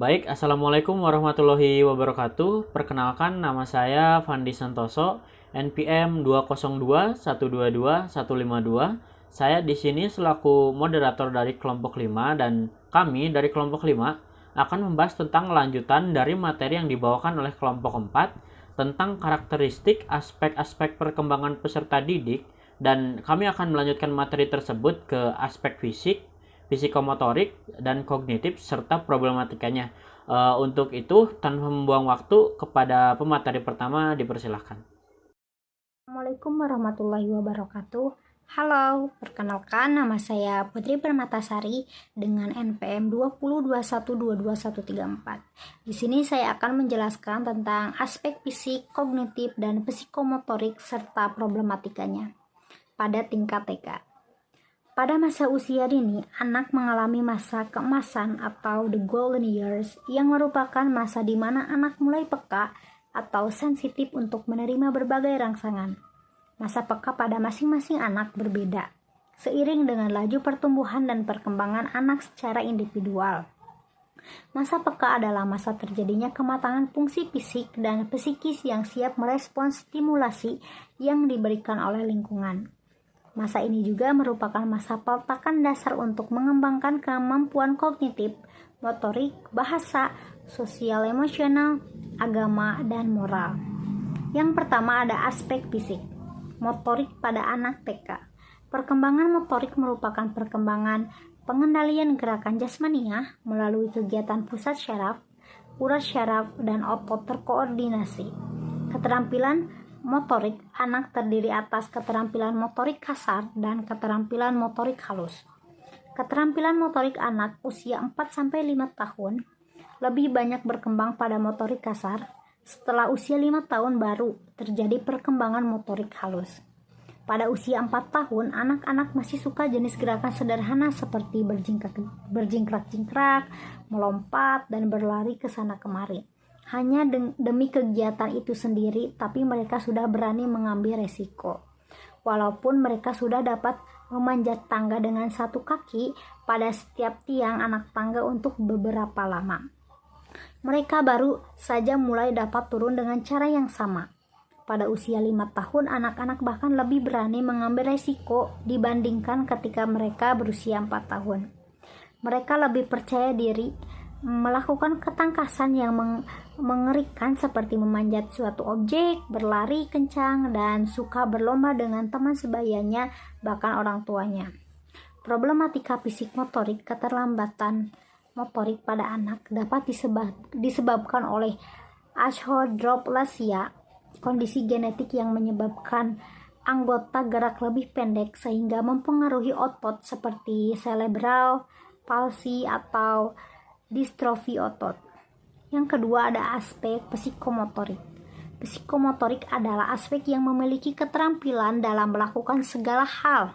Baik, Assalamualaikum warahmatullahi wabarakatuh. Perkenalkan, nama saya Fandi Santoso, NPM 202122152. Saya di sini selaku moderator dari kelompok 5 dan kami dari kelompok 5 akan membahas tentang lanjutan dari materi yang dibawakan oleh kelompok 4 tentang karakteristik aspek-aspek perkembangan peserta didik, dan kami akan melanjutkan materi tersebut ke aspek fisik, psikomotorik, dan kognitif serta problematikanya. Untuk itu, tanpa membuang waktu, kepada pemateri pertama dipersilahkan. Assalamualaikum warahmatullahi wabarakatuh. Halo, perkenalkan nama saya Putri Permatasari dengan NPM 202122134. Di sini saya akan menjelaskan tentang aspek fisik, kognitif, dan psikomotorik serta problematikanya pada tingkat TK. Pada masa usia dini, anak mengalami masa keemasan atau the golden years yang merupakan masa di mana anak mulai peka atau sensitif untuk menerima berbagai rangsangan. Masa peka pada masing-masing anak berbeda, seiring dengan laju pertumbuhan dan perkembangan anak secara individual. Masa peka adalah masa terjadinya kematangan fungsi fisik dan psikis yang siap merespons stimulasi yang diberikan oleh lingkungan. Masa ini juga merupakan masa peletakan dasar untuk mengembangkan kemampuan kognitif, motorik, bahasa, sosial emosional, agama, dan moral. Yang pertama ada aspek fisik, motorik pada anak TK. Perkembangan motorik merupakan perkembangan pengendalian gerakan jasmania melalui kegiatan pusat syaraf, urat syaraf, dan otot terkoordinasi. Keterampilan motorik anak terdiri atas keterampilan motorik kasar dan keterampilan motorik halus. Keterampilan motorik anak usia 4-5 tahun lebih banyak berkembang pada motorik kasar. Setelah usia 5 tahun baru terjadi perkembangan motorik halus. Pada usia 4 tahun, anak-anak masih suka jenis gerakan sederhana seperti berjingkrak-jingkrak, melompat, dan berlari ke sana kemari. Hanya demi kegiatan itu sendiri, tapi mereka sudah berani mengambil resiko. Walaupun mereka sudah dapat memanjat tangga dengan satu kaki pada setiap tiang anak tangga untuk beberapa lama. Mereka baru saja mulai dapat turun dengan cara yang sama. Pada usia 5 tahun, anak-anak bahkan lebih berani mengambil resiko dibandingkan ketika mereka berusia 4 tahun. Mereka lebih percaya diri melakukan ketangkasan yang mengerikan seperti memanjat suatu objek, berlari kencang, dan suka berlomba dengan teman sebayanya, bahkan orang tuanya. Problematika fisik motorik, keterlambatan motorik pada anak dapat disebabkan oleh achondroplasia, kondisi genetik yang menyebabkan anggota gerak lebih pendek sehingga mempengaruhi otot seperti cerebral palsy atau distrofi otot. Yang kedua ada aspek psikomotorik. Psikomotorik adalah aspek yang memiliki keterampilan dalam melakukan segala hal.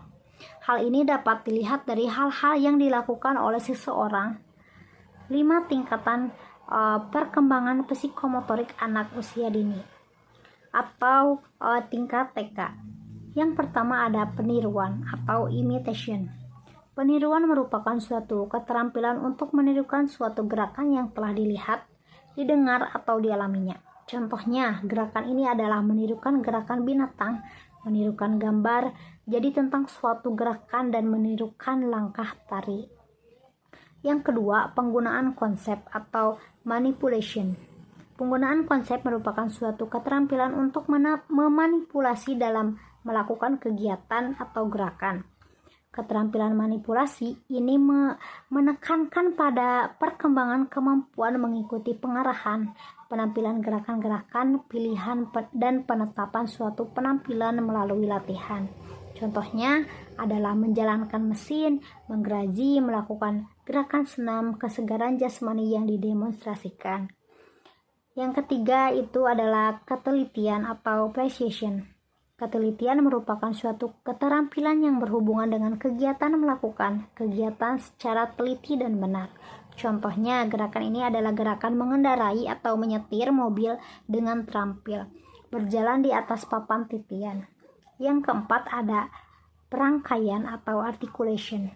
Hal ini dapat dilihat dari hal-hal yang dilakukan oleh seseorang. 5 tingkatan perkembangan psikomotorik anak usia dini atau tingkat TK. Yang pertama ada peniruan atau imitation. Peniruan merupakan suatu keterampilan untuk menirukan suatu gerakan yang telah dilihat, didengar, atau dialaminya. Contohnya, gerakan ini adalah menirukan gerakan binatang, menirukan gambar, jadi tentang suatu gerakan, dan menirukan langkah tari. Yang kedua, penggunaan konsep atau manipulation. Penggunaan konsep merupakan suatu keterampilan untuk memanipulasi dalam melakukan kegiatan atau gerakan. Keterampilan manipulasi ini menekankan pada perkembangan kemampuan mengikuti pengarahan, penampilan gerakan-gerakan, pilihan, dan penetapan suatu penampilan melalui latihan. Contohnya adalah menjalankan mesin, menggeraji, melakukan gerakan senam, kesegaran jasmani yang didemonstrasikan. Yang ketiga itu adalah ketelitian atau precision. Ketelitian merupakan suatu keterampilan yang berhubungan dengan kegiatan melakukan kegiatan secara teliti dan benar. Contohnya, gerakan ini adalah gerakan mengendarai atau menyetir mobil dengan terampil, berjalan di atas papan titian. Yang keempat ada perangkaian atau articulation.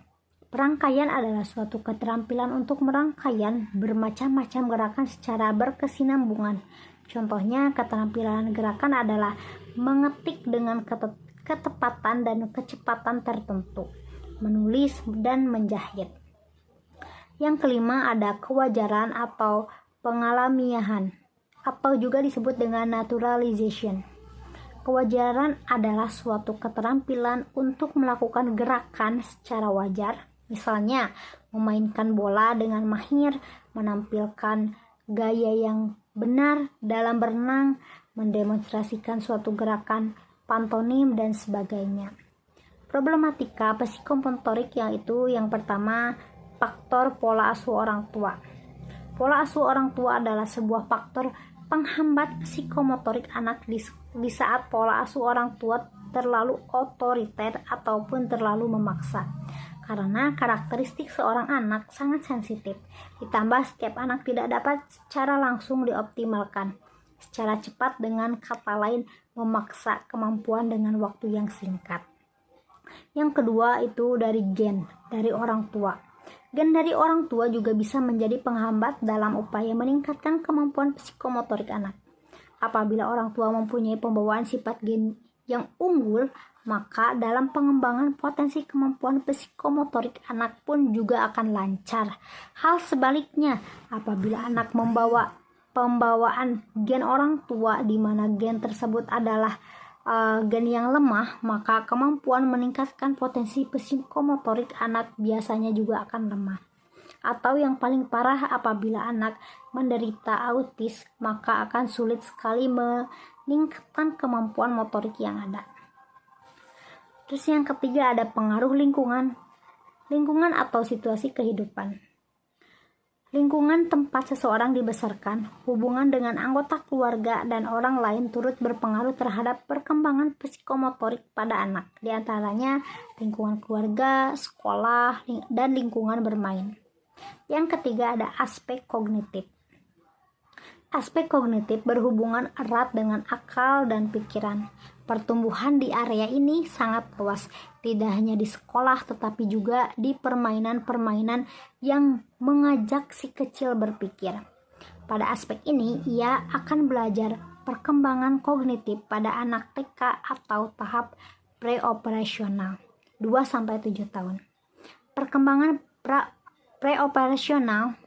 Perangkaian adalah suatu keterampilan untuk merangkaian bermacam-macam gerakan secara berkesinambungan. Contohnya, keterampilan gerakan adalah mengetik dengan ketepatan dan kecepatan tertentu, menulis dan menjahit. Yang kelima ada kewajaran atau pengalamiahan, atau juga disebut dengan naturalization. Kewajaran adalah suatu keterampilan untuk melakukan gerakan secara wajar. Misalnya, memainkan bola dengan mahir, menampilkan gaya yang benar dalam berenang, mendemonstrasikan suatu gerakan pantomim, dan sebagainya. Problematika psikomotorik yaitu yang pertama, faktor pola asuh orang tua. Pola asuh orang tua adalah sebuah faktor penghambat psikomotorik anak di saat pola asuh orang tua terlalu otoriter ataupun terlalu memaksa. Karena karakteristik seorang anak sangat sensitif, ditambah setiap anak tidak dapat secara langsung dioptimalkan secara cepat, dengan kata lain memaksa kemampuan dengan waktu yang singkat. Yang kedua itu dari gen, dari orang tua. Gen dari orang tua juga bisa menjadi penghambat dalam upaya meningkatkan kemampuan psikomotorik anak. Apabila orang tua mempunyai pembawaan sifat gen yang unggul, maka dalam pengembangan potensi kemampuan psikomotorik anak pun juga akan lancar. Hal sebaliknya, apabila anak membawa pembawaan gen orang tua di mana gen tersebut adalah gen yang lemah, maka kemampuan meningkatkan potensi psikomotorik anak biasanya juga akan lemah. Atau yang paling parah, apabila anak menderita autis, maka akan sulit sekali meningkatkan kemampuan motorik yang ada. Terus yang ketiga ada pengaruh lingkungan. Lingkungan atau situasi kehidupan. Lingkungan tempat seseorang dibesarkan, hubungan dengan anggota keluarga dan orang lain turut berpengaruh terhadap perkembangan psikomotorik pada anak. Di antaranya lingkungan keluarga, sekolah, dan lingkungan bermain. Yang ketiga ada aspek kognitif. Aspek kognitif berhubungan erat dengan akal dan pikiran. Pertumbuhan di area ini sangat luas, tidak hanya di sekolah tetapi juga di permainan-permainan yang mengajak si kecil berpikir. Pada aspek ini, ia akan belajar perkembangan kognitif pada anak TK atau tahap preoperasional 2-7 tahun. Perkembangan preoperasional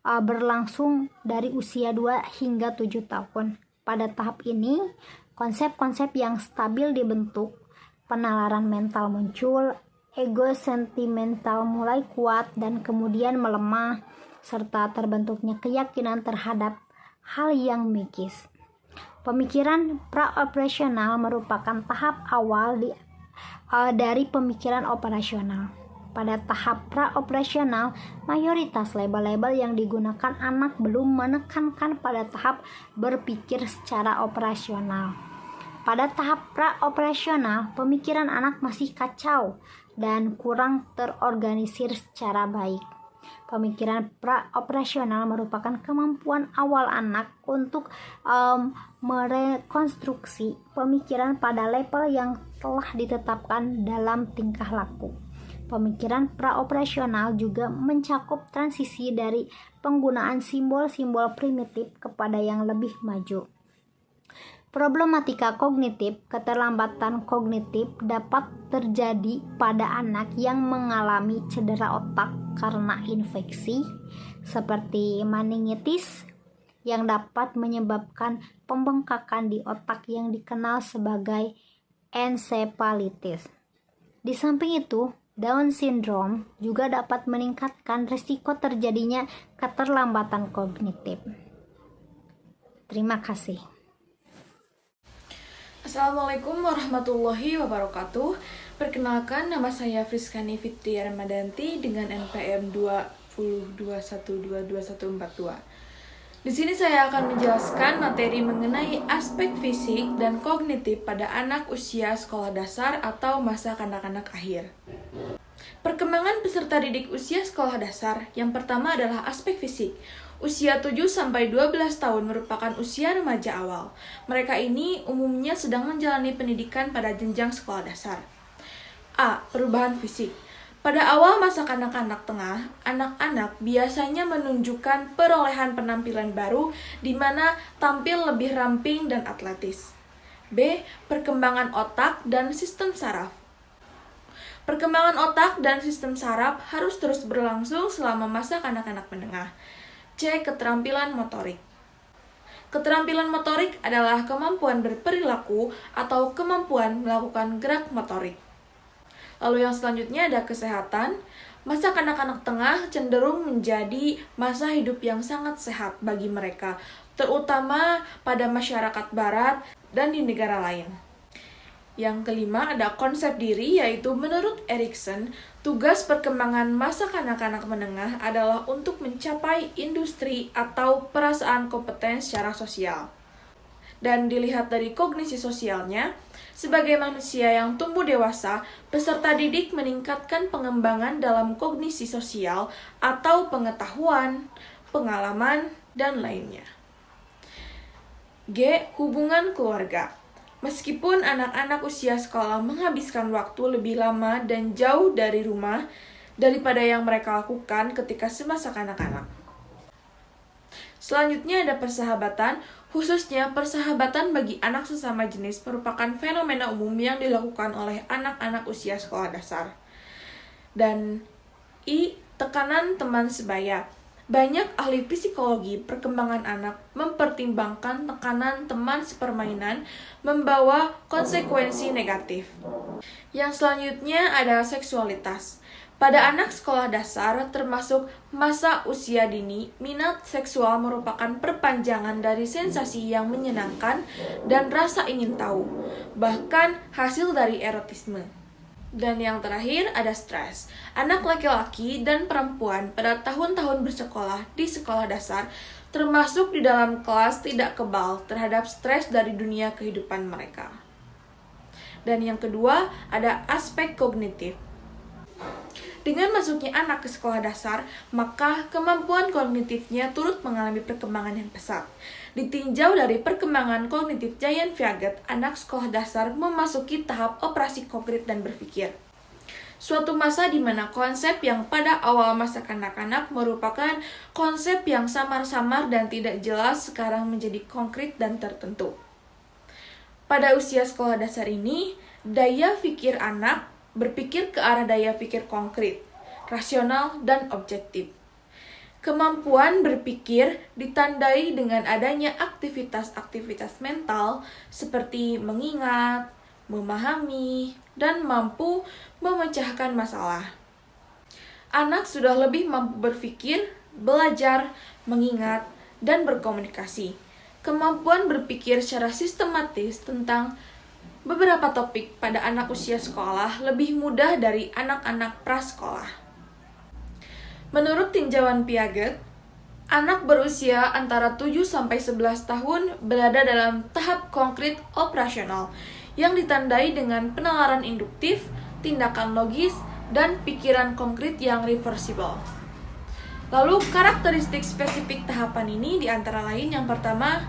berlangsung dari usia 2 hingga 7 tahun. Pada tahap ini, konsep-konsep yang stabil dibentuk, penalaran mental muncul, ego sentimental mulai kuat dan kemudian melemah, serta terbentuknya keyakinan terhadap hal yang mikis. Pemikiran praoperasional merupakan tahap awal dari pemikiran operasional. Pada tahap praoperasional, mayoritas label-label yang digunakan anak belum menekankan pada tahap berpikir secara operasional. Pada tahap praoperasional, pemikiran anak masih kacau dan kurang terorganisir secara baik. Pemikiran praoperasional merupakan kemampuan awal anak untuk merekonstruksi pemikiran pada level yang telah ditetapkan dalam tingkah laku. Pemikiran praoperasional juga mencakup transisi dari penggunaan simbol-simbol primitif kepada yang lebih maju. Problematika kognitif, keterlambatan kognitif dapat terjadi pada anak yang mengalami cedera otak karena infeksi seperti meningitis yang dapat menyebabkan pembengkakan di otak yang dikenal sebagai encephalitis. Di samping itu, Down syndrome juga dapat meningkatkan risiko terjadinya keterlambatan kognitif. Terima kasih. Assalamualaikum warahmatullahi wabarakatuh. Perkenalkan, nama saya Friskani Fitri Ramadanti dengan NPM 2021222142. Di sini saya akan menjelaskan materi mengenai aspek fisik dan kognitif pada anak usia sekolah dasar atau masa kanak-kanak akhir. Perkembangan peserta didik usia sekolah dasar, yang pertama adalah aspek fisik. Usia 7-12 tahun merupakan usia remaja awal. Mereka ini umumnya sedang menjalani pendidikan pada jenjang sekolah dasar. A. Perubahan fisik. Pada awal masa kanak-kanak tengah, anak-anak biasanya menunjukkan perolehan penampilan baru di mana tampil lebih ramping dan atletis. B. Perkembangan otak dan sistem saraf. Perkembangan otak dan sistem saraf harus terus berlangsung selama masa kanak-kanak menengah. C. Keterampilan motorik. Keterampilan motorik adalah kemampuan berperilaku atau kemampuan melakukan gerak motorik. Lalu yang selanjutnya ada kesehatan. Masa kanak-kanak tengah cenderung menjadi masa hidup yang sangat sehat bagi mereka, terutama pada masyarakat barat dan di negara lain. Yang kelima ada konsep diri, yaitu menurut Erikson, tugas perkembangan masa kanak-kanak menengah adalah untuk mencapai industri atau perasaan kompeten secara sosial. Dan dilihat dari kognisi sosialnya, sebagai manusia yang tumbuh dewasa, peserta didik meningkatkan pengembangan dalam kognisi sosial atau pengetahuan, pengalaman, dan lainnya. G. Hubungan keluarga. Meskipun anak-anak usia sekolah menghabiskan waktu lebih lama dan jauh dari rumah daripada yang mereka lakukan ketika semasa kanak-kanak. Selanjutnya ada persahabatan, khususnya persahabatan bagi anak sesama jenis merupakan fenomena umum yang dilakukan oleh anak-anak usia sekolah dasar. Dan I. Tekanan teman sebaya. Banyak ahli psikologi perkembangan anak mempertimbangkan tekanan teman sepermainan membawa konsekuensi negatif. Yang selanjutnya ada seksualitas. Pada anak sekolah dasar, termasuk masa usia dini, minat seksual merupakan perpanjangan dari sensasi yang menyenangkan dan rasa ingin tahu, bahkan hasil dari erotisme. Dan yang terakhir ada stres. Anak laki-laki dan perempuan pada tahun-tahun bersekolah di sekolah dasar termasuk di dalam kelas tidak kebal terhadap stres dari dunia kehidupan mereka. Dan yang kedua ada aspek kognitif. Dengan masuknya anak ke sekolah dasar, maka kemampuan kognitifnya turut mengalami perkembangan yang pesat. Ditinjau dari perkembangan kognitif Giant Piaget, anak sekolah dasar memasuki tahap operasi konkret dan berpikir. Suatu masa di mana konsep yang pada awal masa kanak-kanak merupakan konsep yang samar-samar dan tidak jelas sekarang menjadi konkret dan tertentu. Pada usia sekolah dasar ini, daya pikir anak berpikir ke arah daya pikir konkret, rasional, dan objektif. Kemampuan berpikir ditandai dengan adanya aktivitas-aktivitas mental seperti mengingat, memahami, dan mampu memecahkan masalah. Anak sudah lebih mampu berpikir, belajar, mengingat, dan berkomunikasi. Kemampuan berpikir secara sistematis tentang beberapa topik pada anak usia sekolah lebih mudah dari anak-anak prasekolah. Menurut tinjauan Piaget, anak berusia antara 7-11 tahun berada dalam tahap konkret operasional yang ditandai dengan penalaran induktif, tindakan logis, dan pikiran konkret yang reversible. Lalu karakteristik spesifik tahapan ini diantara lain yang pertama,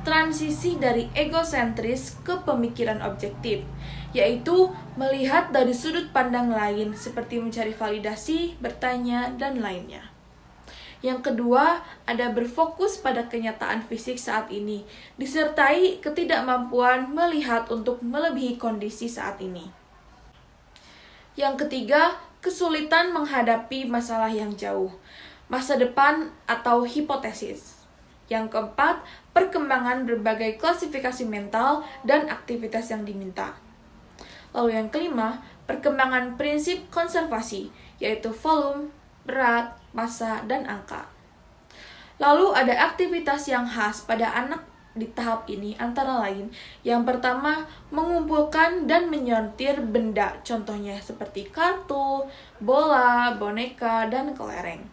transisi dari egosentris ke pemikiran objektif, yaitu melihat dari sudut pandang lain seperti mencari validasi, bertanya, dan lainnya. Yang kedua, ada berfokus pada kenyataan fisik saat ini, disertai ketidakmampuan melihat untuk melebihi kondisi saat ini. Yang ketiga, kesulitan menghadapi masalah yang jauh, masa depan atau hipotesis. Yang keempat, perkembangan berbagai klasifikasi mental dan aktivitas yang diminta. Lalu yang kelima, perkembangan prinsip konservasi, yaitu volume, berat, massa, dan angka. Lalu ada aktivitas yang khas pada anak di tahap ini antara lain, yang pertama, mengumpulkan dan menyortir benda, contohnya seperti kartu, bola, boneka, dan kelereng.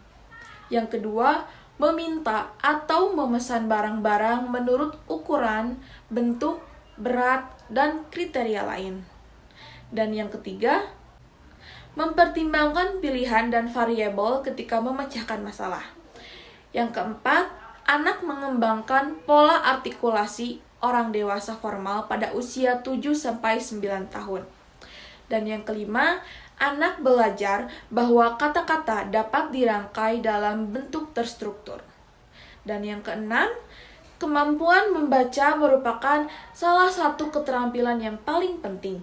Yang kedua, meminta atau memesan barang-barang menurut ukuran, bentuk, berat, dan kriteria lain. Dan yang ketiga, mempertimbangkan pilihan dan variabel ketika memecahkan masalah. Yang keempat, anak mengembangkan pola artikulasi orang dewasa formal pada usia 7-9 tahun. Dan yang kelima, Anak belajar bahwa kata-kata dapat dirangkai dalam bentuk terstruktur. Dan yang keenam, kemampuan membaca merupakan salah satu keterampilan yang paling penting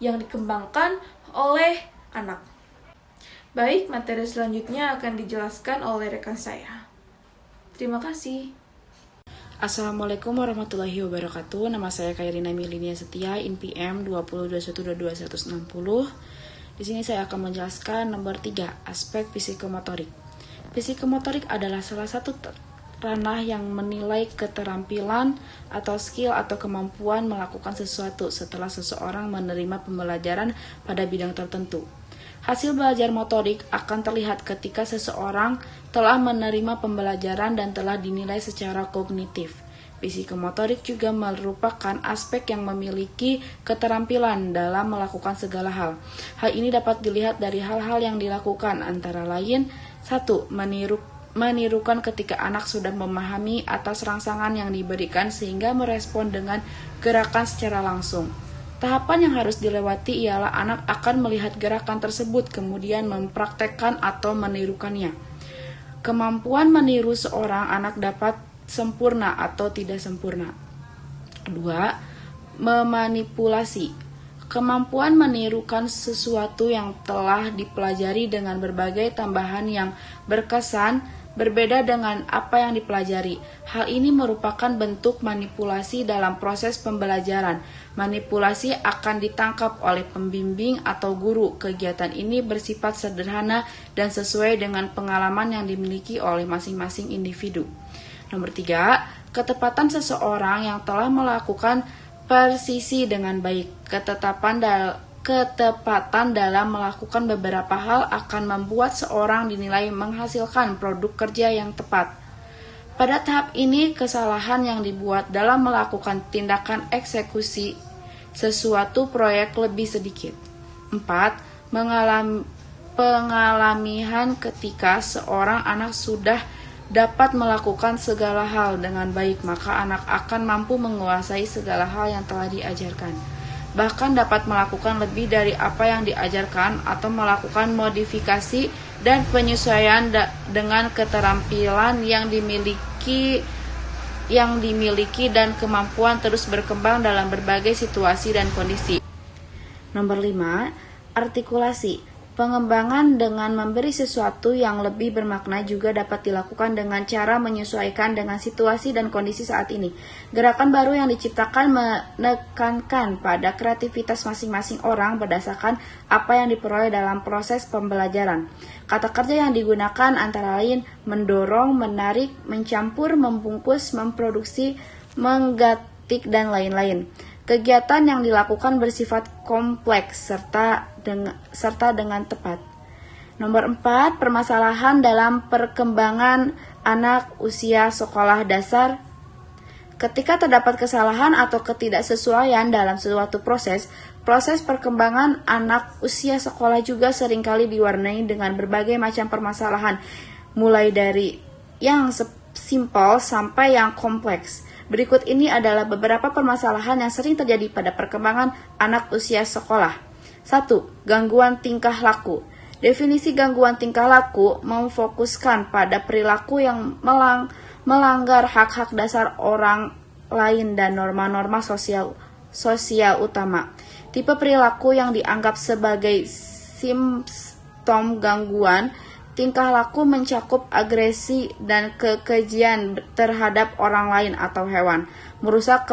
yang dikembangkan oleh anak. Baik, materi selanjutnya akan dijelaskan oleh rekan saya. Terima kasih. Assalamualaikum warahmatullahi wabarakatuh. Nama saya Kairina Milinia Setia, INPM 2021222160. Di sini saya akan menjelaskan nomor 3, aspek psikomotorik. Psikomotorik adalah salah satu ranah yang menilai keterampilan atau skill atau kemampuan melakukan sesuatu setelah seseorang menerima pembelajaran pada bidang tertentu. Hasil belajar motorik akan terlihat ketika seseorang telah menerima pembelajaran dan telah dinilai secara kognitif. Psikomotorik juga merupakan aspek yang memiliki keterampilan dalam melakukan segala hal. Hal ini dapat dilihat dari hal-hal yang dilakukan, antara lain 1. Menirukan ketika anak sudah memahami atas rangsangan yang diberikan sehingga merespon dengan gerakan secara langsung. Tahapan yang harus dilewati ialah anak akan melihat gerakan tersebut, kemudian mempraktekkan atau menirukannya. Kemampuan meniru seorang anak dapat sempurna atau tidak sempurna. 2. Memanipulasi. Kemampuan menirukan sesuatu yang telah dipelajari dengan berbagai tambahan yang berkesan berbeda dengan apa yang dipelajari. Hal ini merupakan bentuk manipulasi dalam proses pembelajaran. Manipulasi akan ditangkap oleh pembimbing atau guru. Kegiatan ini bersifat sederhana dan sesuai dengan pengalaman yang dimiliki oleh masing-masing individu. Nomor 3, ketepatan seseorang yang telah melakukan persisi dengan baik. Ketepatan dalam melakukan beberapa hal akan membuat seorang dinilai menghasilkan produk kerja yang tepat. Pada tahap ini, kesalahan yang dibuat dalam melakukan tindakan eksekusi sesuatu proyek lebih sedikit. 4. Pengalamian ketika seorang anak sudah dapat melakukan segala hal dengan baik, maka anak akan mampu menguasai segala hal yang telah diajarkan. Bahkan dapat melakukan lebih dari apa yang diajarkan atau melakukan modifikasi dan penyesuaian dengan keterampilan yang dimiliki dan kemampuan terus berkembang dalam berbagai situasi dan kondisi. Nomor 5, artikulasi. Pengembangan dengan memberi sesuatu yang lebih bermakna juga dapat dilakukan dengan cara menyesuaikan dengan situasi dan kondisi saat ini. Gerakan baru yang diciptakan menekankan pada kreativitas masing-masing orang berdasarkan apa yang diperoleh dalam proses pembelajaran. Kata kerja yang digunakan antara lain mendorong, menarik, mencampur, membungkus, memproduksi, menggatik, dan lain-lain. Kegiatan yang dilakukan bersifat kompleks serta dengan tepat. Nomor 4, permasalahan dalam perkembangan anak usia sekolah dasar. Ketika terdapat kesalahan atau ketidaksesuaian dalam suatu proses perkembangan anak usia sekolah juga seringkali diwarnai dengan berbagai macam permasalahan, mulai dari yang simpel sampai yang kompleks. Berikut ini adalah beberapa permasalahan yang sering terjadi pada perkembangan anak usia sekolah. 1. Gangguan tingkah laku. Definisi gangguan tingkah laku memfokuskan pada perilaku yang melanggar hak-hak dasar orang lain dan norma-norma sosial utama. Tipe perilaku yang dianggap sebagai simptom gangguan tingkah laku mencakup agresi dan kekejian terhadap orang lain atau hewan, merusak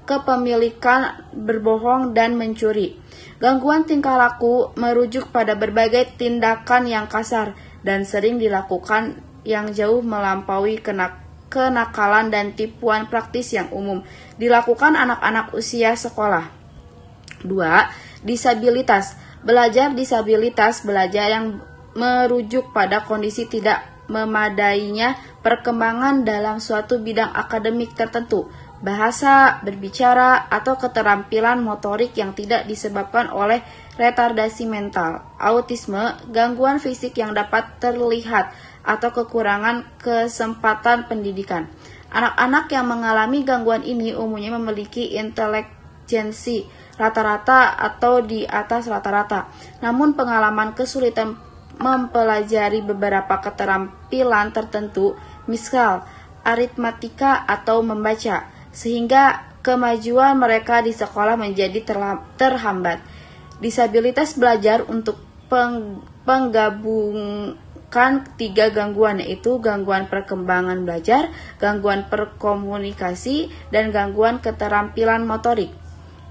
kepemilikan, berbohong, dan mencuri. Gangguan tingkah laku merujuk pada berbagai tindakan yang kasar dan sering dilakukan yang jauh melampaui kenakalan dan tipuan praktis yang umum dilakukan anak-anak usia sekolah. 2. Disabilitas. Belajar yang merujuk pada kondisi tidak memadainya perkembangan dalam suatu bidang akademik tertentu, bahasa, berbicara, atau keterampilan motorik yang tidak disebabkan oleh retardasi mental, autisme, gangguan fisik yang dapat terlihat, atau kekurangan kesempatan pendidikan. Anak-anak yang mengalami gangguan ini umumnya memiliki intelijensi rata-rata atau di atas rata-rata. Namun pengalaman kesulitan mempelajari beberapa keterampilan tertentu, misal aritmatika atau membaca, sehingga kemajuan mereka di sekolah menjadi terhambat. Disabilitas belajar untuk penggabungkan 3 gangguan, yaitu gangguan perkembangan belajar, gangguan perkomunikasi, dan gangguan keterampilan motorik.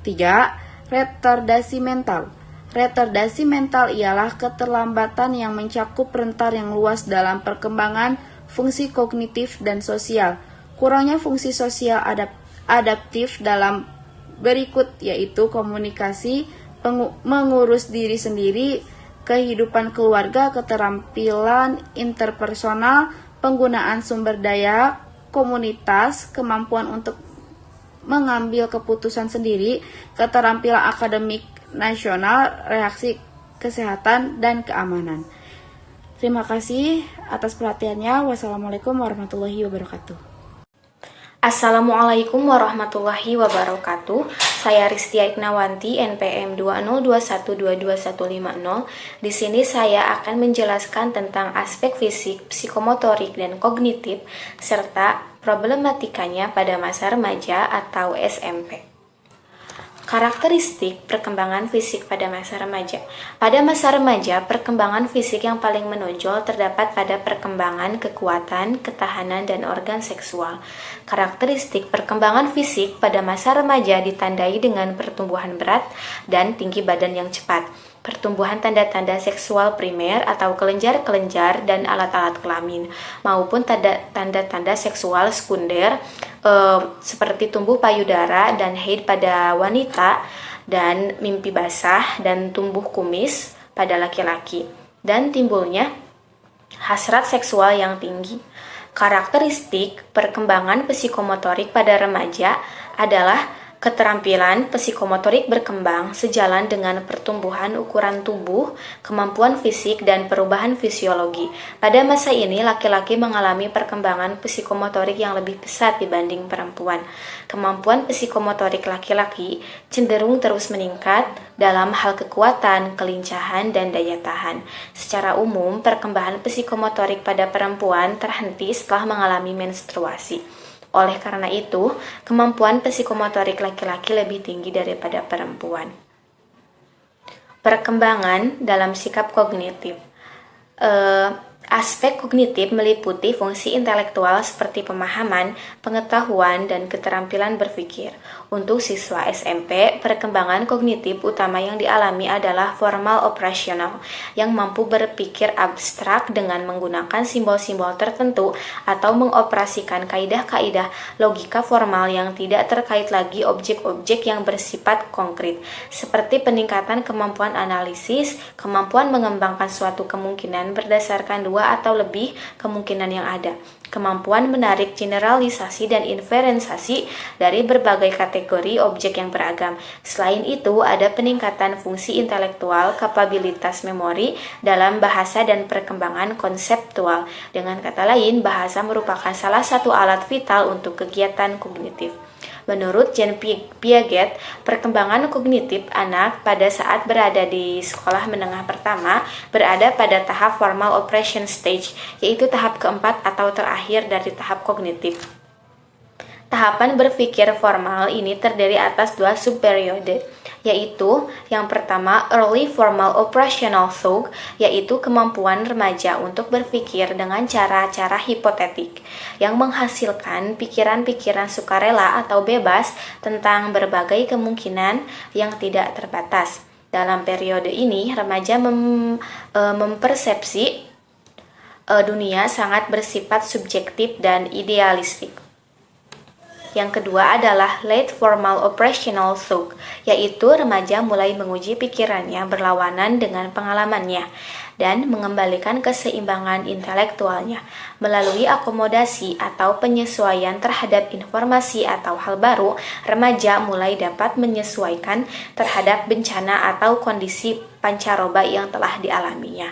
3. Retardasi mental. Retardasi mental ialah keterlambatan yang mencakup rentan yang luas dalam perkembangan fungsi kognitif dan sosial. Kurangnya fungsi sosial adaptif dalam berikut, yaitu komunikasi, mengurus diri sendiri, kehidupan keluarga, keterampilan interpersonal, penggunaan sumber daya komunitas, kemampuan untuk mengambil keputusan sendiri, keterampilan akademik nasional, reaksi kesehatan, dan keamanan. Terima kasih atas perhatiannya. Wassalamualaikum warahmatullahi wabarakatuh. Assalamualaikum warahmatullahi wabarakatuh. Saya Ristia Iknawanti, NPM 202122150. Di sini saya akan menjelaskan tentang aspek fisik, psikomotorik, dan kognitif serta problematikanya pada masa remaja atau SMP. Karakteristik perkembangan fisik pada masa remaja. Pada masa remaja, perkembangan fisik yang paling menonjol terdapat pada perkembangan kekuatan, ketahanan, dan organ seksual. Karakteristik perkembangan fisik pada masa remaja ditandai dengan pertumbuhan berat dan tinggi badan yang cepat, pertumbuhan tanda-tanda seksual primer atau kelenjar-kelenjar dan alat-alat kelamin, maupun tanda-tanda seksual sekunder seperti tumbuh payudara dan haid pada wanita dan mimpi basah dan tumbuh kumis pada laki-laki, dan timbulnya hasrat seksual yang tinggi. Karakteristik perkembangan psikomotorik pada remaja adalah keterampilan psikomotorik berkembang sejalan dengan pertumbuhan ukuran tubuh, kemampuan fisik, dan perubahan fisiologi. Pada masa ini, laki-laki mengalami perkembangan psikomotorik yang lebih pesat dibanding perempuan. Kemampuan psikomotorik laki-laki cenderung terus meningkat dalam hal kekuatan, kelincahan, dan daya tahan. Secara umum, perkembangan psikomotorik pada perempuan terhenti setelah mengalami menstruasi. Oleh karena itu, kemampuan psikomotorik laki-laki lebih tinggi daripada perempuan. Perkembangan dalam sikap kognitif. Aspek kognitif meliputi fungsi intelektual seperti pemahaman, pengetahuan, dan keterampilan berpikir. Untuk siswa SMP, perkembangan kognitif utama yang dialami adalah formal operasional, yang mampu berpikir abstrak dengan menggunakan simbol-simbol tertentu atau mengoperasikan kaidah-kaidah logika formal yang tidak terkait lagi objek-objek yang bersifat konkret, seperti peningkatan kemampuan analisis, kemampuan mengembangkan suatu kemungkinan berdasarkan 2 atau lebih kemungkinan yang ada, kemampuan menarik generalisasi dan inferensasi dari berbagai kategori objek yang beragam. Selain itu, ada peningkatan fungsi intelektual, kapabilitas memori dalam bahasa, dan perkembangan konseptual. Dengan kata lain, bahasa merupakan salah satu alat vital untuk kegiatan kognitif. Menurut Jean Piaget, perkembangan kognitif anak pada saat berada di sekolah menengah pertama berada pada tahap formal operation stage, yaitu tahap keempat atau terakhir dari tahap kognitif. Tahapan berpikir formal ini terdiri atas 2 subperiode, yaitu yang pertama early formal operational thought, yaitu kemampuan remaja untuk berpikir dengan cara-cara hipotetik yang menghasilkan pikiran-pikiran sukarela atau bebas tentang berbagai kemungkinan yang tidak terbatas. Dalam periode ini, remaja mempersepsi dunia sangat bersifat subjektif dan idealistik. Yang kedua adalah late formal operational thought, yaitu remaja mulai menguji pikirannya berlawanan dengan pengalamannya dan mengembalikan keseimbangan intelektualnya. Melalui akomodasi atau penyesuaian terhadap informasi atau hal baru, remaja mulai dapat menyesuaikan terhadap bencana atau kondisi pancaroba yang telah dialaminya.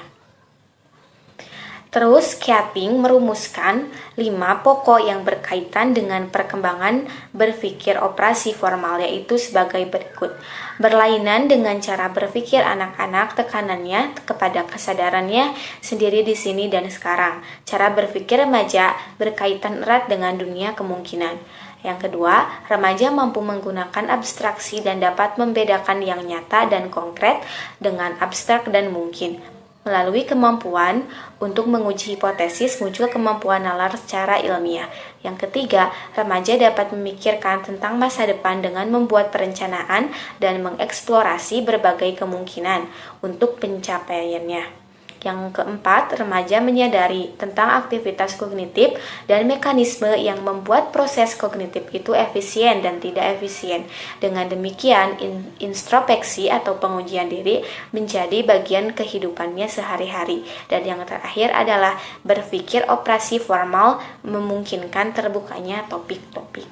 Terus Keating merumuskan 5 pokok yang berkaitan dengan perkembangan berpikir operasi formal, yaitu sebagai berikut. Berlainan dengan cara berpikir anak-anak, tekanannya kepada kesadarannya sendiri di sini dan sekarang. Cara berpikir remaja berkaitan erat dengan dunia kemungkinan. Yang kedua, remaja mampu menggunakan abstraksi dan dapat membedakan yang nyata dan konkret dengan abstrak dan mungkin. Melalui kemampuan untuk menguji hipotesis, muncul kemampuan nalar secara ilmiah. Yang ketiga, remaja dapat memikirkan tentang masa depan dengan membuat perencanaan dan mengeksplorasi berbagai kemungkinan untuk pencapaiannya. Yang keempat, remaja menyadari tentang aktivitas kognitif dan mekanisme yang membuat proses kognitif itu efisien dan tidak efisien. Dengan demikian, introspeksi atau pengujian diri menjadi bagian kehidupannya sehari-hari. Dan yang terakhir adalah berpikir operasi formal memungkinkan terbukanya topik-topik.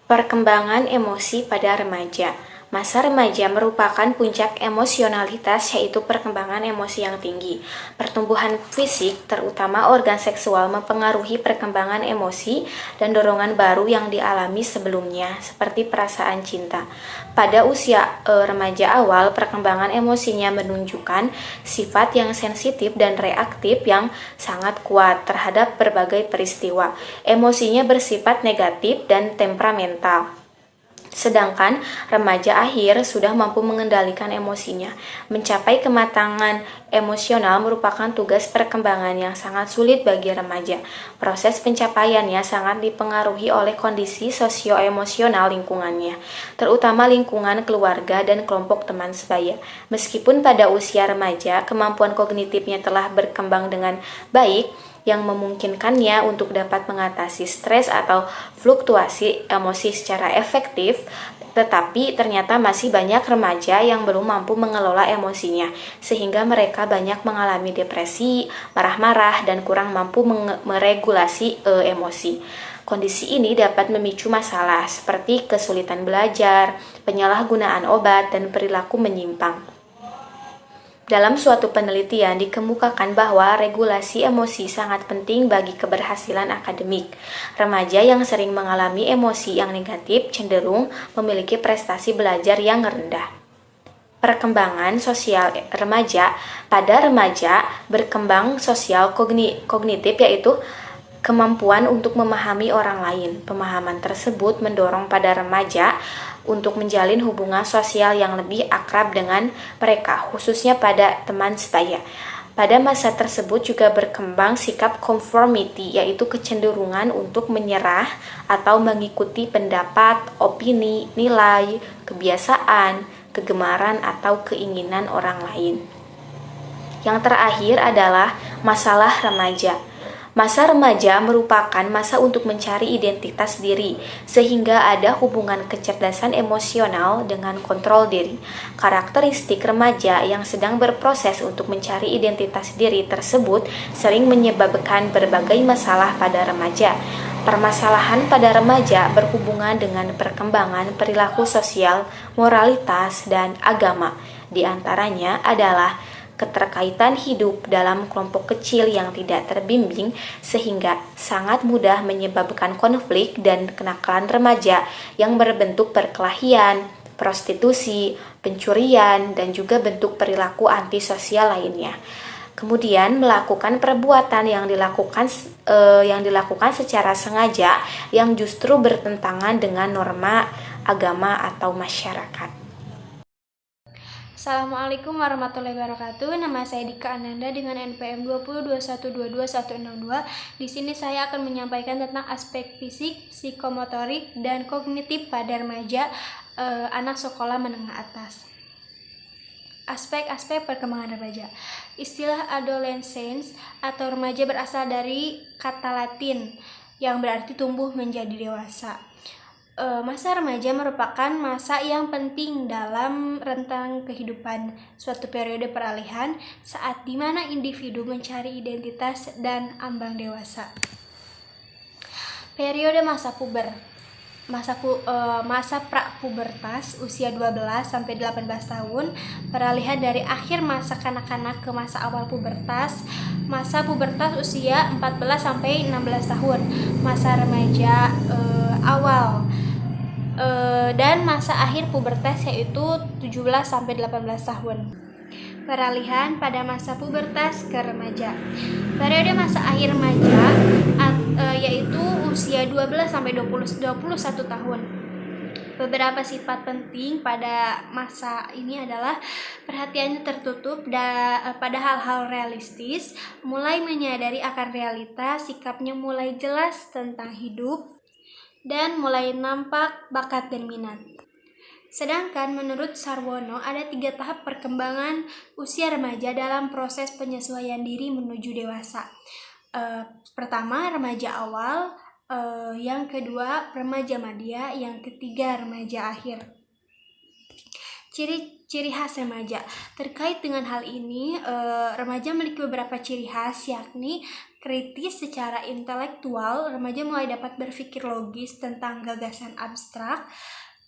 Perkembangan emosi pada remaja. Masa remaja merupakan puncak emosionalitas, yaitu perkembangan emosi yang tinggi. Pertumbuhan fisik, terutama organ seksual, mempengaruhi perkembangan emosi dan dorongan baru yang dialami sebelumnya, seperti perasaan cinta. Pada usia remaja awal, perkembangan emosinya menunjukkan sifat yang sensitif dan reaktif yang sangat kuat terhadap berbagai peristiwa. Emosinya bersifat negatif dan temperamental. Sedangkan remaja akhir sudah mampu mengendalikan emosinya. Mencapai kematangan emosional merupakan tugas perkembangan yang sangat sulit bagi remaja. Proses pencapaiannya sangat dipengaruhi oleh kondisi sosio-emosional lingkungannya, terutama lingkungan keluarga dan kelompok teman sebaya. Meskipun pada usia remaja, kemampuan kognitifnya telah berkembang dengan baik, yang memungkinkannya untuk dapat mengatasi stres atau fluktuasi emosi secara efektif, tetapi ternyata masih banyak remaja yang belum mampu mengelola emosinya, sehingga mereka banyak mengalami depresi, marah-marah, dan kurang mampu meregulasi emosi. Kondisi ini dapat memicu masalah seperti kesulitan belajar, penyalahgunaan obat, dan perilaku menyimpang. Dalam suatu penelitian dikemukakan bahwa regulasi emosi sangat penting bagi keberhasilan akademik. Remaja yang sering mengalami emosi yang negatif cenderung memiliki prestasi belajar yang rendah. Perkembangan sosial remaja. Pada remaja berkembang sosial kognitif, yaitu kemampuan untuk memahami orang lain. Pemahaman tersebut mendorong pada remaja untuk menjalin hubungan sosial yang lebih akrab dengan mereka, khususnya pada teman sebaya. Pada masa tersebut juga berkembang sikap conformity, yaitu kecenderungan untuk menyerah atau mengikuti pendapat, opini, nilai, kebiasaan, kegemaran, atau keinginan orang lain. Yang terakhir adalah masalah remaja. Masa remaja merupakan masa untuk mencari identitas diri, sehingga ada hubungan kecerdasan emosional dengan kontrol diri. Karakteristik remaja yang sedang berproses untuk mencari identitas diri tersebut sering menyebabkan berbagai masalah pada remaja. Permasalahan pada remaja berhubungan dengan perkembangan perilaku sosial, moralitas, dan agama. Di antaranya adalah keterkaitan hidup dalam kelompok kecil yang tidak terbimbing, sehingga sangat mudah menyebabkan konflik dan kenakalan remaja yang berbentuk perkelahian, prostitusi, pencurian, dan juga bentuk perilaku antisosial lainnya. Kemudian melakukan perbuatan yang dilakukan secara sengaja yang justru bertentangan dengan norma agama atau masyarakat. Assalamualaikum warahmatullahi wabarakatuh. Nama saya Dika Ananda dengan NPM 2021222162. Di sini saya akan menyampaikan tentang aspek fisik, psikomotorik, dan kognitif pada remaja anak sekolah menengah atas. Aspek-aspek perkembangan remaja. Istilah adolescence atau remaja berasal dari kata Latin yang berarti tumbuh menjadi dewasa. Masa remaja merupakan masa yang penting dalam rentang kehidupan, suatu periode peralihan saat dimana individu mencari identitas dan ambang dewasa. Periode masa puber, masa pubertas usia 12 sampai 18 tahun, peralihan dari akhir masa kanak-kanak ke masa awal pubertas, masa pubertas usia 14 sampai 16 tahun, masa remaja awal, dan masa akhir pubertas yaitu 17 sampai 18 tahun. Peralihan pada masa pubertas ke remaja. Periode masa akhir remaja yaitu usia 12 sampai 21 tahun. Beberapa sifat penting pada masa ini adalah perhatiannya tertutup pada hal-hal realistis, mulai menyadari akan realitas, sikapnya mulai jelas tentang hidup, dan mulai nampak bakat dan minat. Sedangkan menurut Sarwono ada 3 tahap perkembangan usia remaja dalam proses penyesuaian diri menuju dewasa. Pertama, remaja awal, yang kedua, remaja madya, yang ketiga, remaja akhir. Ciri khas remaja. Terkait dengan hal ini, remaja memiliki beberapa ciri khas, yakni kritis secara intelektual. Remaja mulai dapat berpikir logis tentang gagasan abstrak.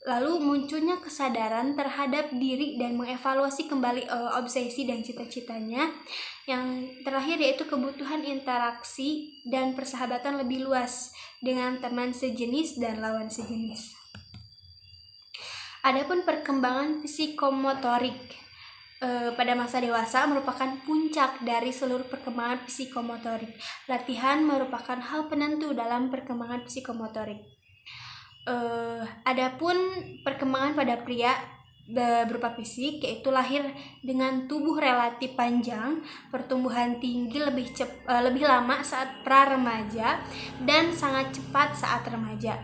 Lalu munculnya kesadaran terhadap diri dan mengevaluasi kembali obsesi dan cita-citanya. Yang terakhir yaitu kebutuhan interaksi dan persahabatan lebih luas dengan teman sejenis dan lawan sejenis. Adapun perkembangan psikomotorik pada masa dewasa merupakan puncak dari seluruh perkembangan psikomotorik. Latihan merupakan hal penentu dalam perkembangan psikomotorik. Adapun perkembangan pada pria berupa fisik, yaitu lahir dengan tubuh relatif panjang, pertumbuhan tinggi lebih lama saat pra-remaja dan sangat cepat saat remaja.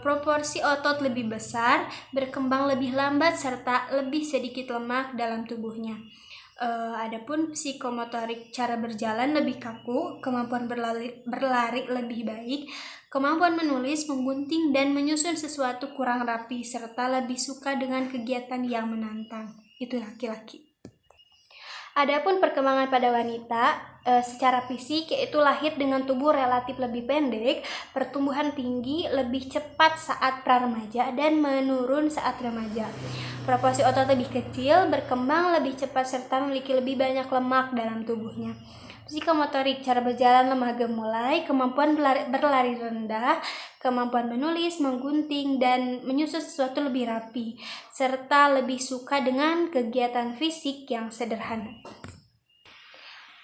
Proporsi otot lebih besar, berkembang lebih lambat serta lebih sedikit lemak dalam tubuhnya. Adapun psikomotorik, cara berjalan lebih kaku, kemampuan berlari lebih baik, kemampuan menulis, menggunting, dan menyusun sesuatu kurang rapi, serta lebih suka dengan kegiatan yang menantang. Itu laki-laki. Adapun perkembangan pada wanita secara fisik, yaitu lahir dengan tubuh relatif lebih pendek, pertumbuhan tinggi lebih cepat saat pra-remaja dan menurun saat remaja. Proporsi otot lebih kecil, berkembang lebih cepat serta memiliki lebih banyak lemak dalam tubuhnya. Psikomotorik, cara berjalan lemah gemulai, kemampuan berlari rendah, kemampuan menulis, menggunting, dan menyusun sesuatu lebih rapi, serta lebih suka dengan kegiatan fisik yang sederhana.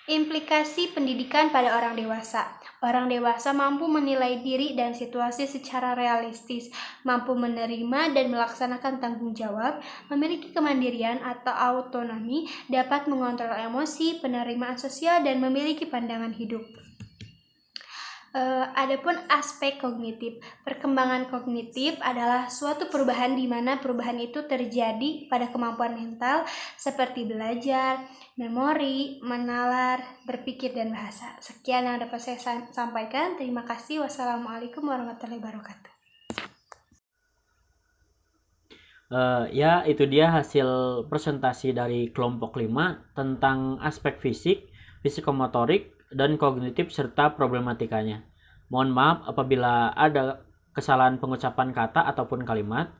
Implikasi pendidikan pada orang dewasa. Orang dewasa mampu menilai diri dan situasi secara realistis, mampu menerima dan melaksanakan tanggung jawab, memiliki kemandirian atau autonomi, dapat mengontrol emosi, penerimaan sosial, dan memiliki pandangan hidup. Adapun aspek kognitif. Perkembangan kognitif adalah suatu perubahan di mana perubahan itu terjadi pada kemampuan mental seperti belajar, memori, menalar, berpikir, dan bahasa. Sekian yang dapat saya sampaikan. Terima kasih. Wassalamualaikum warahmatullahi wabarakatuh. Ya, itu dia hasil presentasi dari kelompok 5 tentang aspek fisik, psikomotorik, dan kognitif serta problematikanya. Mohon maaf apabila ada kesalahan pengucapan kata ataupun kalimat.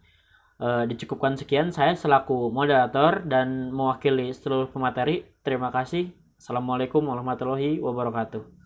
Dicukupkan sekian, saya selaku moderator dan mewakili seluruh pemateri. Terima kasih. Assalamualaikum warahmatullahi wabarakatuh.